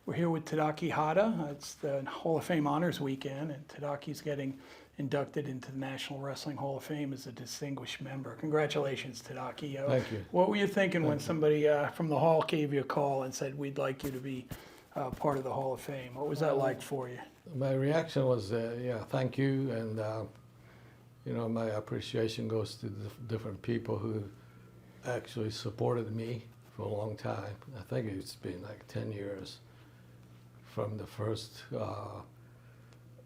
We're here with Tadaaki Hatta. It's the Hall of Fame Honors Weekend, and Tadaki's getting inducted into the National Wrestling Hall of Fame as a distinguished member. Congratulations, Tadaaki. Thank you. What were you thinking when somebody from the Hall gave you a call and said, we'd like you to be part of the Hall of Fame? What was that like for you? My reaction was, yeah, thank you, and you know, my appreciation goes to the different people who actually supported me for a long time. I think it's been like 10 years from the first,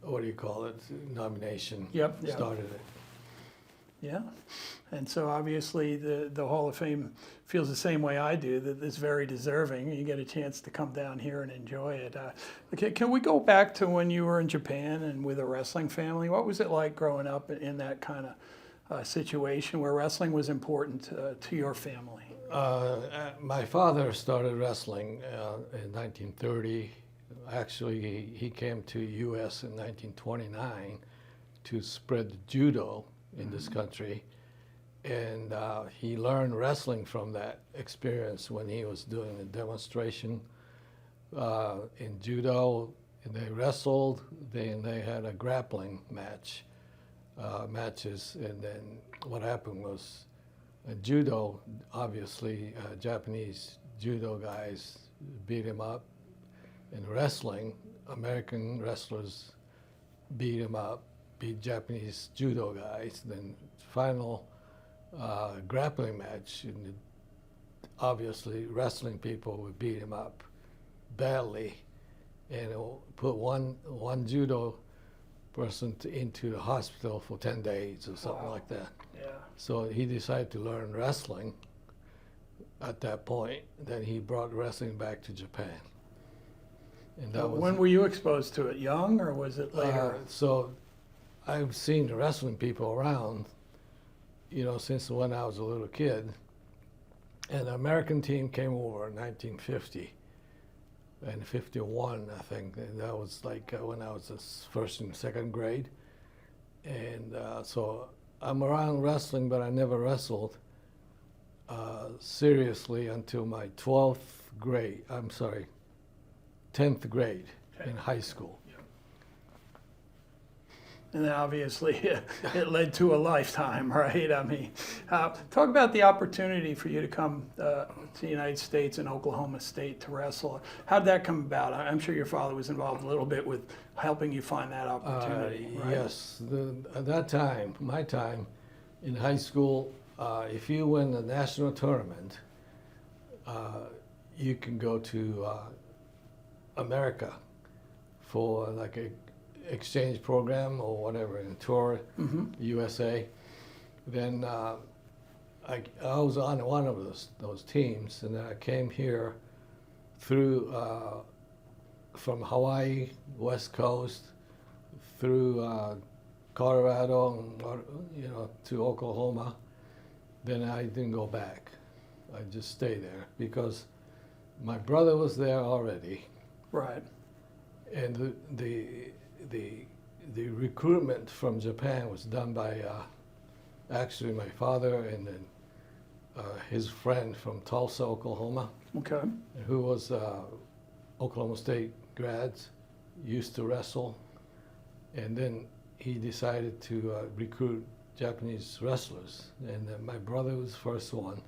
what do you call it, nomination. Yep. Started it. Yeah, and so obviously the Hall of Fame feels the same way I do, that it's very deserving. You get a chance to come down here and enjoy it. Okay, can we go back to when you were in Japan and with a wrestling family? What was it like growing up in that kind of situation where wrestling was important to your family? My father started wrestling in 1930. Actually, he came to U.S. in 1929 to spread judo in this country, and he learned wrestling from that experience when he was doing a demonstration in judo. And they wrestled, then they had a grappling matches, and then what happened was judo, obviously Japanese judo guys beat him up. In wrestling, American wrestlers beat him up, beat Japanese judo guys. Then final grappling match, and obviously wrestling people would beat him up badly, and put one judo person into the hospital for 10 days or something like that. Yeah. So he decided to learn wrestling at that point. Then he brought wrestling back to Japan. And that was, when were you exposed to it? Young, or was it later? So I've seen the wrestling people around, you know, since when I was a little kid. And the American team came over in 1950 and 51, I think. And that was like when I was first and second grade. And so I'm around wrestling, but I never wrestled seriously until my 10th grade in high school. And then obviously it led to a lifetime, right? I mean, talk about the opportunity for you to come to the United States and Oklahoma State to wrestle. How did that come about? I'm sure your father was involved a little bit with helping you find that opportunity, right? Yes. At that time, my time in high school, if you win the national tournament, you can go to America for like a exchange program or whatever, in tour USA. Then I was on one of those teams, and then I came here through from Hawaii, West Coast, through Colorado, and, you know, to Oklahoma. Then I didn't go back. I just stayed there because my brother was there already. Right. And the recruitment from Japan was done by actually my father and then his friend from Tulsa, Oklahoma, Okay. who was Oklahoma State grads, used to wrestle, and then he decided to recruit Japanese wrestlers, and my brother was the first one,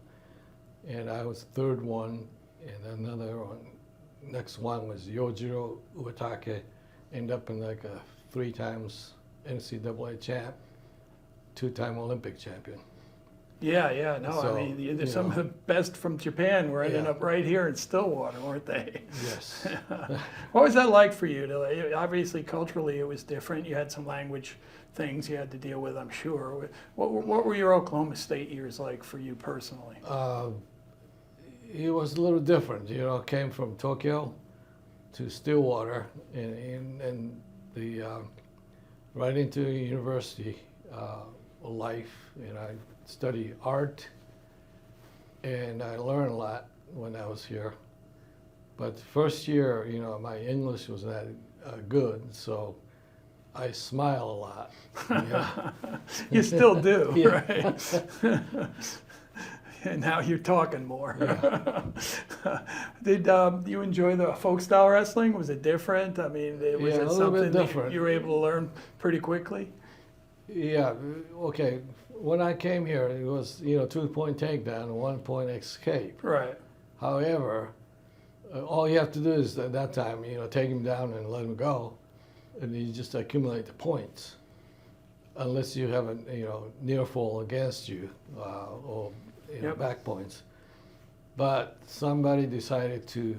and I was the third one, and another one. Next one was Yojiro Uetake, ended up in like a 3 times NCAA champ, 2-time Olympic champion. Yeah, no, So, I mean, you some of the best from Japan were ending up right here in Stillwater, weren't they? Yes. What was that like for you? Obviously, culturally, it was different. You had some language things you had to deal with, I'm sure. What were your Oklahoma State years like for you personally? It was a little different, you know. Came from Tokyo to Stillwater, and the right into university life, and I studied art, and I learned a lot when I was here. But first year, you know, my English was not good, so I smile a lot. You know? You still do, Yeah. right? And now you're talking more. Yeah. Did you enjoy the folk style wrestling? Was it different? I mean, was Yeah, it a little bit something that different. you were able to learn pretty quickly? Yeah, okay. When I came here, it was, 2-point takedown and 1-point escape. Right. However, all you have to do is at that time, take him down and let him go, and you just accumulate the points. Unless you have a, near fall against you, or Yep. back points. But somebody decided to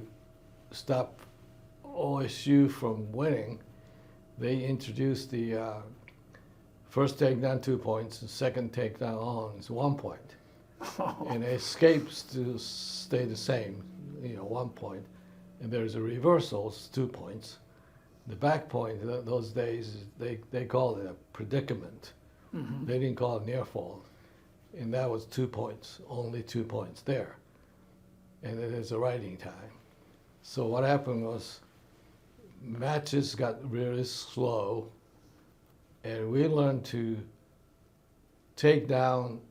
stop OSU from winning. They introduced the first takedown 2 points, and second takedown on is 1 point. And escapes to stay the same, 1 point. And there's a reversal, it's 2 points. The back point, those days, they called it a predicament. Mm-hmm. They didn't call it near fall. And that was 2 points, only 2 points there. And it is a writing time. So what happened was matches got really slow, and we learned to take down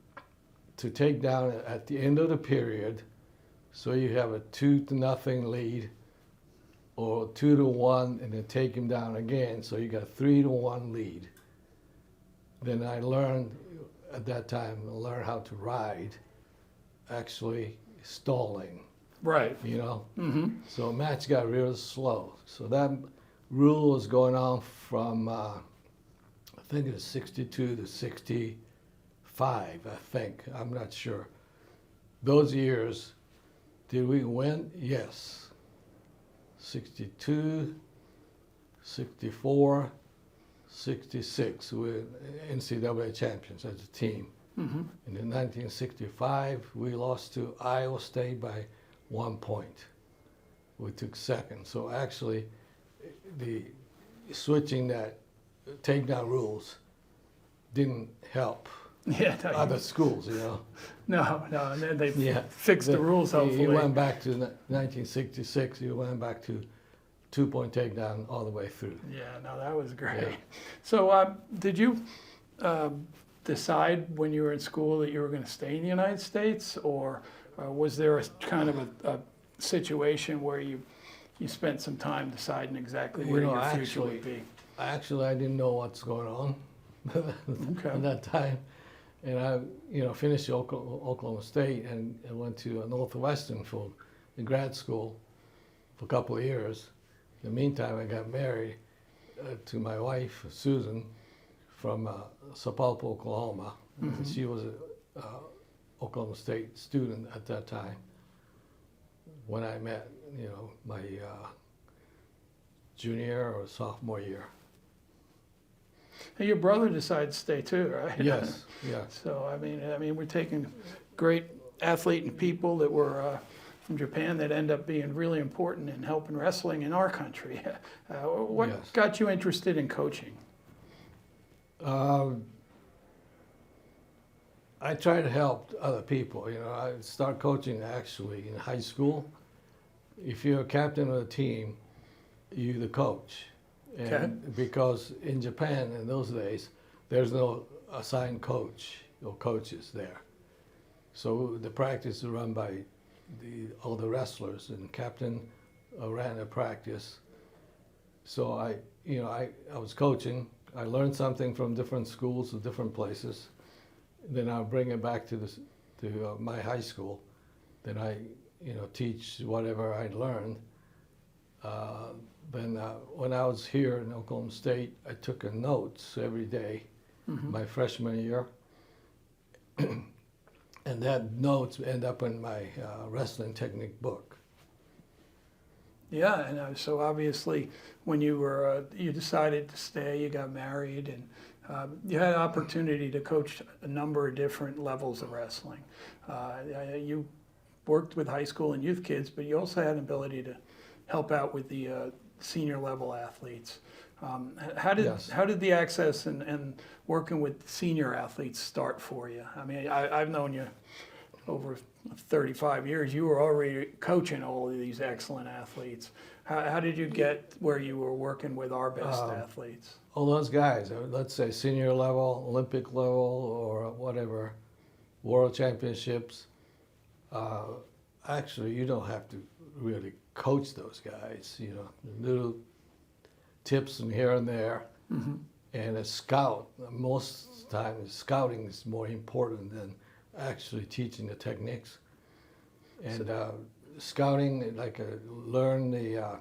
at the end of the period, so you have a 2-0 lead, or 2-1, and then take him down again, so you got a 3-1 lead. Then I learned at that time how to ride, actually stalling. Right. Mm-hmm. So a match got real slow. So that rule was going on from I think it was 62 to 65. I think, I'm not sure. Those years, did we win? Yes. 62, 64, 66. We were NCAA champions as a team. Mm-hmm. And in 1965, we lost to Iowa State by 1 point. We took second. So actually, the switching that takedown rules didn't help Yeah. other schools, No. And then they Yeah. fixed the rules, hopefully. You went back to 1966, you went back to 2-point takedown all the way through. Yeah, no, that was great. Yeah. So did you decide when you were in school that you were going to stay in the United States, or was there a kind of a situation where you spent some time deciding exactly where your future would be? Actually, I didn't know what's going on at that time. And I, finished Oklahoma State and went to Northwestern for the grad school for a couple of years. In the meantime, I got married to my wife, Susan, from Sapulpa, Oklahoma. Mm-hmm. And she was a Oklahoma State student at that time when I met, my junior or sophomore year. And your brother decided to stay too, right? Yes, yes. So I mean, we're taking great athlete and people that were from Japan that end up being really important in helping wrestling in our country. What Yes. got you interested in coaching? I try to help other people. I start coaching actually in high school. If you're a captain of a team, you're the coach. And Okay. because in Japan in those days, there's no assigned coach or coaches there. So the practice is run by all the wrestlers, and captain ran the practice. So I was coaching. I learned something from different schools or different places. Then I'll bring it back to my high school. Then I teach whatever I learned. Then when I was here in Oklahoma State, I took notes every day, my freshman year. And that notes end up in my wrestling technique book. Yeah, and so obviously, when you decided to stay, you got married, and you had an opportunity to coach a number of different levels of wrestling. You worked with high school and youth kids, but you also had an ability to help out with the senior level athletes. How did the access and working with senior athletes start for you? I mean, I've known you over 35 years. You were already coaching all of these excellent athletes. How did you get where you were working with our best athletes? All those guys, let's say senior level, Olympic level, or whatever, world championships, Actually, you don't have to really coach those guys. You know, little tips from here and there. Mm-hmm. And a scout, most times scouting is more important than actually teaching the techniques. And scouting, like learn the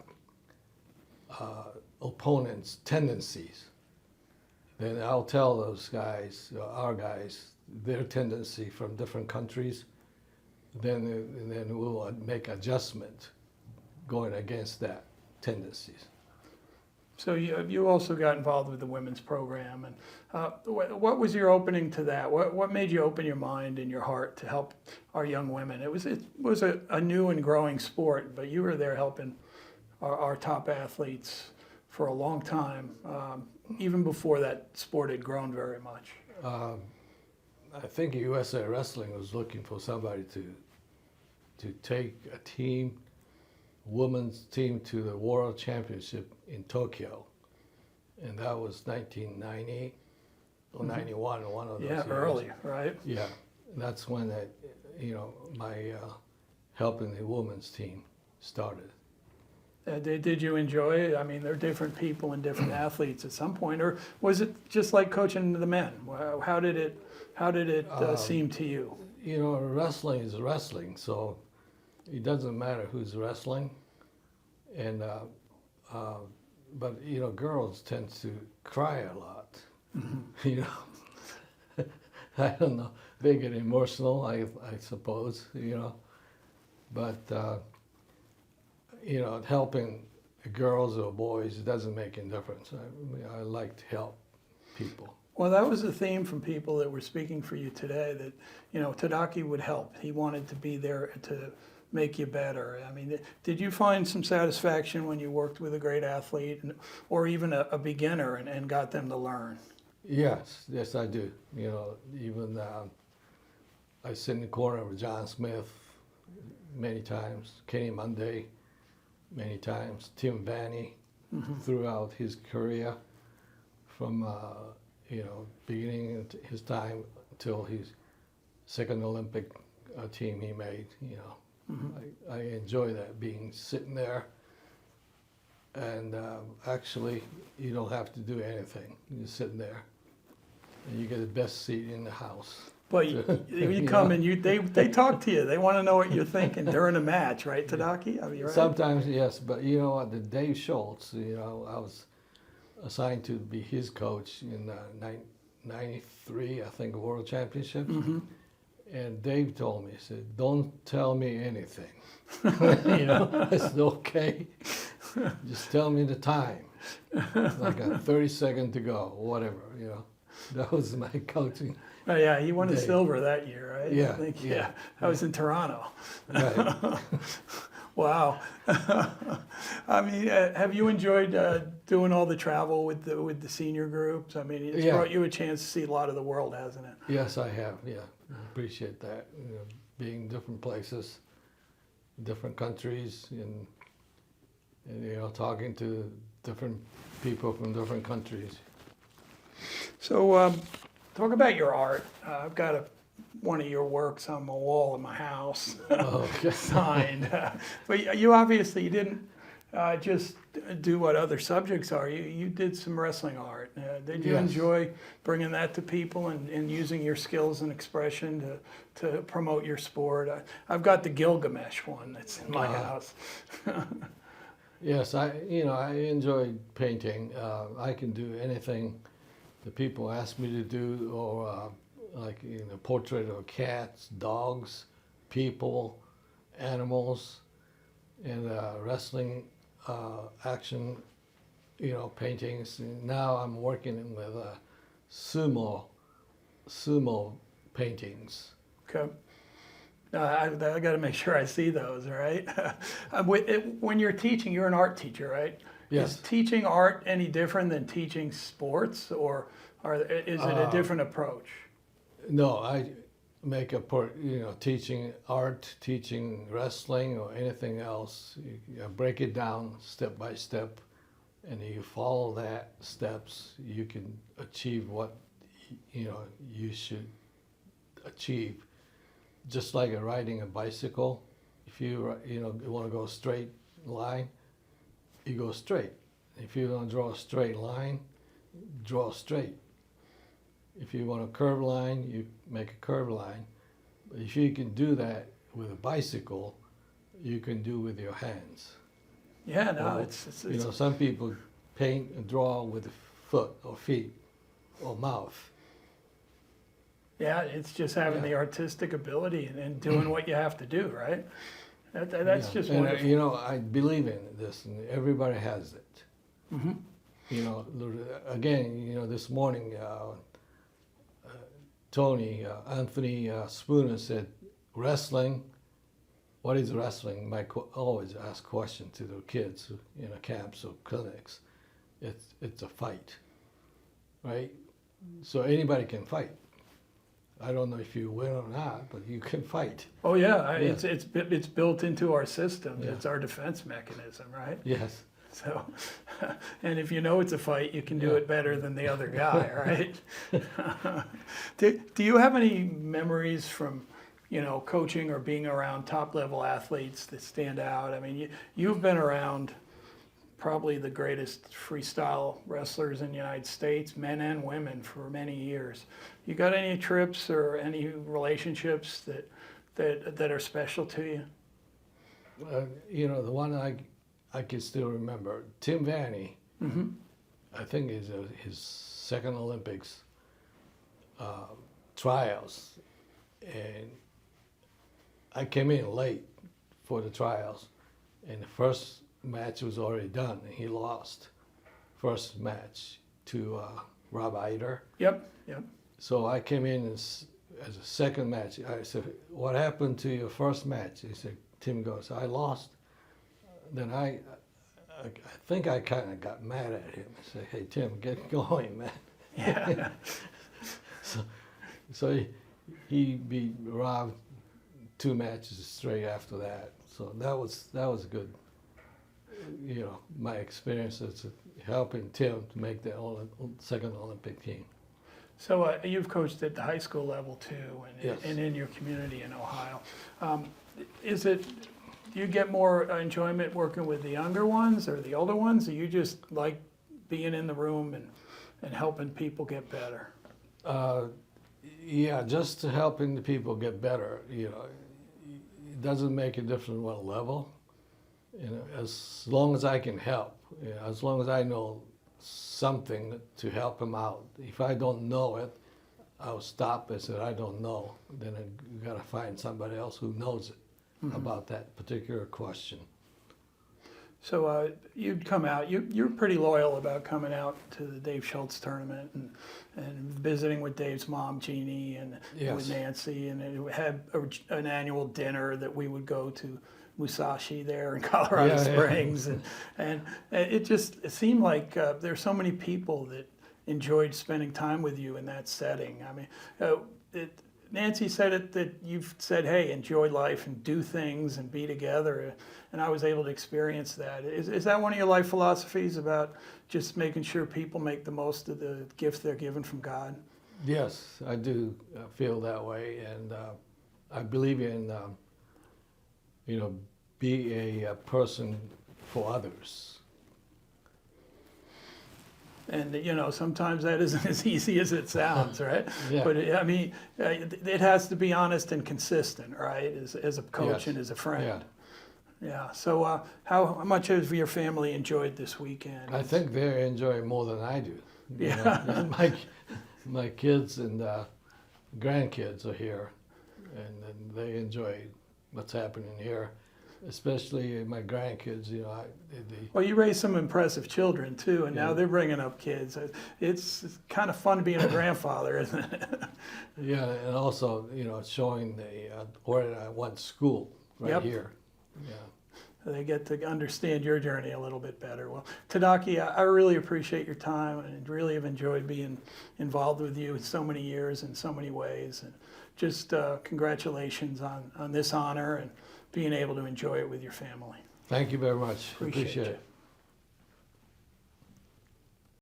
opponent's tendencies. Then I'll tell those guys, our guys, their tendency from different countries. Then we'll make adjustment going against that tendencies. So you also got involved with the women's program, and what was your opening to that? What made you open your mind and your heart to help our young women? It was a new and growing sport, but you were there helping our top athletes for a long time, even before that sport had grown very much. I think USA Wrestling was looking for somebody to take a team, women's team, to the World Championship in Tokyo, and that was 1990 or 91, one of those years. Early, right? Yeah, that's when my helping the women's team started. Did you enjoy it? I mean, there are different people and different athletes at some point, or was it just like coaching the men? How did it seem to you? You know, wrestling is wrestling, so it doesn't matter who's wrestling. And but you know, girls tend to cry a lot. Mm-hmm. You know, I don't know. They get emotional, I suppose. You know, but you know, helping girls or boys, it doesn't make any difference. I like to help people. Well, that was the theme from people that were speaking for you today, that, you know, Tadaaki would help. He wanted to be there to make you better. I mean, did you find some satisfaction when you worked with a great athlete or even a beginner and got them to learn? Yes, I do. You know, even I sit in the corner with John Smith many times, Kenny Monday many times, Tim Vanny throughout his career, from you know, beginning his time until his second Olympic team he made. You know, I enjoy that, sitting there, and actually you don't have to do anything. You're just sitting there, and you get the best seat in the house. But you come and they talk to you. They want to know what you're thinking during a match, right, Tadaaki? I mean, right? Sometimes, yes, but you know what? The Dave Schultz, you know, I was assigned to be his coach in '93, I think, World Championship. Mm-hmm. And Dave told me, he said, "Don't tell me anything." You know, I said, "Okay, just tell me the time, like a 30 seconds to go, whatever." You know, that was my coaching. Oh, yeah, he won a silver that year, right? Yeah, I think, yeah. I was in Toronto. Right. Wow. I mean, have you enjoyed doing all the travel with the senior groups? I mean, it's brought you a chance to see a lot of the world, hasn't it? Yes, I have. Yeah, I appreciate that. You know, being different places, different countries, and you know, talking to different people from different countries. So, talk about your art. I've got one of your works on my wall in my house, signed. But you obviously didn't just do what other subjects are. You did some wrestling art. Did you enjoy bringing that to people and using your skills and expression to promote your sport? I've got the Gilgamesh one that's in my house. Yes, I enjoy painting. I can do anything the people ask me to do, or like, you know, portrait of cats, dogs, people, animals, and wrestling, action, you know, paintings. And now I'm working with sumo paintings. Okay. I got to make sure I see those, right? When you're teaching, you're an art teacher, right? Yes. Is teaching art any different than teaching sports, or is it a different approach? No, I make teaching art, teaching wrestling, or anything else. You break it down step by step, and you follow that steps, you can achieve what you should achieve just like riding a bicycle. If you want to go straight line, you go straight. If you want to draw a straight line, draw straight. If you want a curved line, you make a curved line. But if you can do that with a bicycle, you can do with your hands. Yeah, no, Well, it's some people paint and draw with the foot or feet or mouth. yeah, it's just having Yeah. the artistic ability and doing what you have to do, right? That's Yeah. just And, wonderful. I believe in this, and everybody has it. Mhm. Again, this morning, Anthony Spooner said, wrestling. What is wrestling? Mike always ask questions to the kids in camps or clinics. It's a fight, right? So anybody can fight. I don't know if you win or not, but you can fight. Oh yeah, Yeah. it's built into our systems. Yeah. It's our defense mechanism, right? Yes. So, and if you know it's a fight, you can do Yeah. it better than the other guy, right? Do you have any memories from, coaching or being around top level athletes that stand out? I mean, you've been around probably the greatest freestyle wrestlers in the United States, men and women, for many years. You got any trips or any relationships that are special to you? The one I can still remember, Tim Vanny, Mm-hmm. I think is his second Olympics trials, and I came in late for the trials, and the first match was already done, and he lost first match to Rob Eider. Yep. So I came in as a second match. I said, "What happened to your first match?" He said, Tim goes, "I lost." Then I think I kind of got mad at him. I said, "Hey, Tim, get going, man." Yeah. So he beat Rob 2 matches straight after that. So that was good. My experience is helping Tim to make the second Olympic team. So you've coached at the high school level too, Yes. and in your community in Ohio. Do you get more enjoyment working with the younger ones or the older ones, or you just like being in the room and helping people get better? Yeah, just helping the people get better. It doesn't make a difference what level. As long as I can help, as long as I know something to help them out. If I don't know it, I'll stop and say, I don't know. Then you got to find somebody else who knows it about that particular question. So you'd come out. You're pretty loyal about coming out to the Dave Schultz tournament and visiting with Dave's mom, Jeannie, and Yes. with Nancy, and it had an annual dinner that we would go to Musashi there in Colorado Yeah, yeah. Springs, and it seemed like there's so many people that enjoyed spending time with you in that setting. I mean, Nancy said it that you've said, hey, enjoy life and do things and be together, and I was able to experience that. Is that one of your life philosophies about just making sure people make the most of the gift they're given from God? Yes, I do feel that way, and I believe in be a person for others. And sometimes that isn't as easy as it sounds, right? Yeah. But I mean, it has to be honest and consistent, right? As a coach Yes. and as a friend. Yeah. Yeah. So how much have your family enjoyed this weekend? I think they enjoy it more than I do. You Yeah. know, my kids and grandkids are here, and they enjoy what's happening here, especially my grandkids. Well, you raised some impressive children too, and now Yeah. they're bringing up kids. It's kind of fun being a grandfather, isn't it? Yeah, and also showing where I went to school right Yep. here. Yeah. They get to understand your journey a little bit better. Well, Tadaaki, I really appreciate your time and really have enjoyed being involved with you in so many years in so many ways. And just congratulations on this honor and being able to enjoy it with your family. Thank you very much. Appreciate you. it.